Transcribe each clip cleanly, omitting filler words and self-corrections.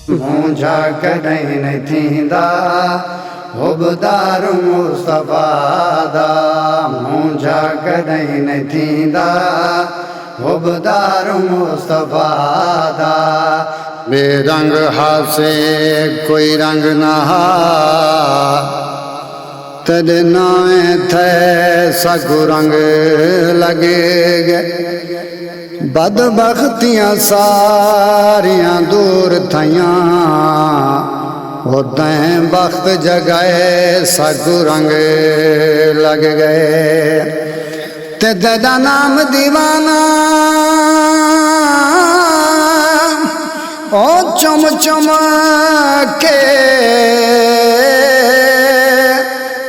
मुंहिंजा कॾहिं न थींदा हुबदार मुस्तफ़ा दा, मुंहिंजा कॾहिं न थींदा हुबदार मुस्तफ़ा दा। बेरंग हासे कोई रंग ना हा, तॾहिं नवे थे सगु रंग लगे गे। बदबख्तियां सारियां दूर थइयां, उतैं बख्त जगाए सगु रंग लग गए। ते तेरा नाम दीवाना ओ चम चम के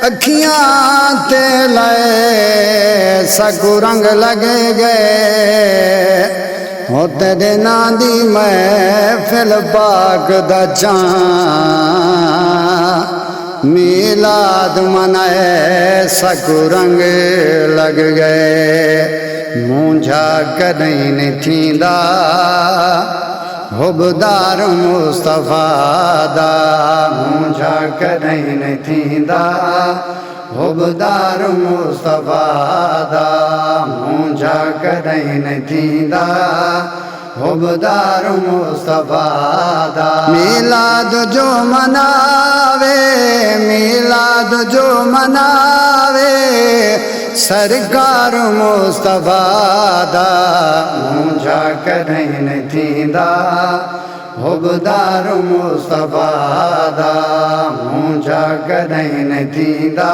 अखियां ते लाए सगु रंग लगे गए। हो तेरे नां दी महफिल पाक दा चां, मीलाद मनाए सगु रंग लग गए। मुंहिंजा कॾहिं न थींदा हुबदार मुस्तफ़ा दा, मुंहिंजा कॾहिं न थींदा हुबदार मुस्तफ़ा दा, मुंहिंजा कॾहिं न थींदा हुबदार मुस्तफ़ा दा। मीलाद जो मनावे, मीलाद जो मनावे सरकार मुस्तफ़ा दा, मुंहिंजा कॾहिं न थींदा हुबदार मुस्तफ़ा दा, मुंहिंजा कॾहिं न थींदा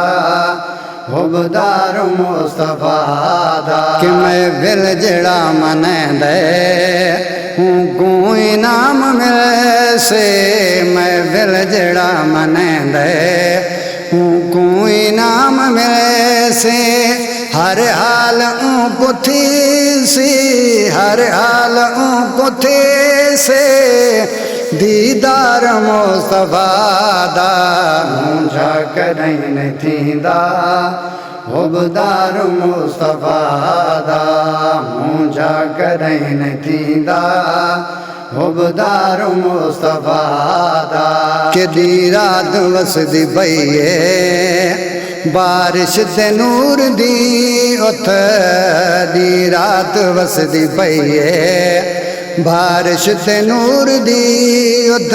हुबदार मुस्तफ़ा दा। कि महफिल जड़ा मनांदे हूँ को इनाम मिले से, महफिल जड़ा मनांदे हूँ को इनाम मिले से। हर हाल पुथी सी, हर हाल पुथी से दीदार मुस्तफ़ा दा, मुंहिंजा कॾहिं न थींदा हुबदार मुस्तफ़ा दा, मुंहिंजा कॾहिं न थींदा हुबदार मुस्तफ़ा दा। केॾी रात वसदी पई बारिश ते नूर दी, उथ दी रात वसदी पई बारिश ते नूर दी। उथ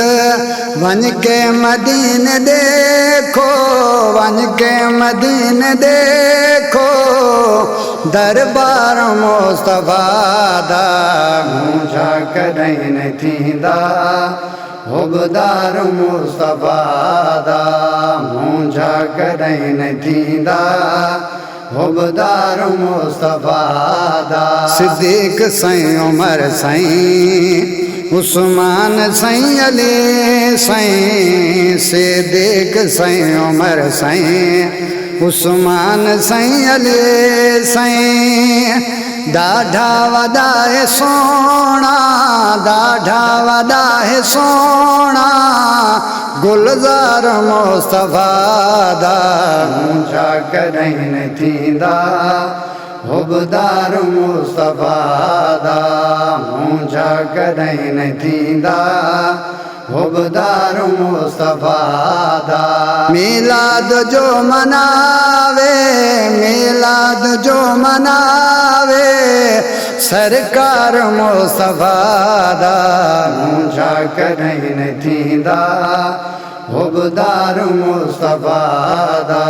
वञ के मदीने देखो, वञ के मदीने देखो दरबार मुस्तफ़ा दा, मुंहिंजा कॾहिं न थींदा हुबदार मुस्तफ़ा दा, मुंहिंजा कॾहिं न थींदा हुबदार मुस्तफ़ा दा। सिद्दीक़ साईं उमर साईं उस्मान साईं अली साईं, सिद्दीक़ साईं उमर साईं उस्मान साईं अली साईं। ॾाढा वॾा सोणा, ॾाढा वॾा सोणा गुलज़ार मुस्तफ़ा दा, मुंहिंजा कॾहिं न थींदा हुबदार मुस्तफ़ा दा, मुंहिंजा कॾहिं न थींदा हुबदार मुस्तफ़ा दा। मीलाद जो मनावे, मीलाद जो मनावे सरकार मुस्तफ़ा दा, मुंहिंजा कॾहिं न थींदा हुबदार मुस्तफ़ा दा।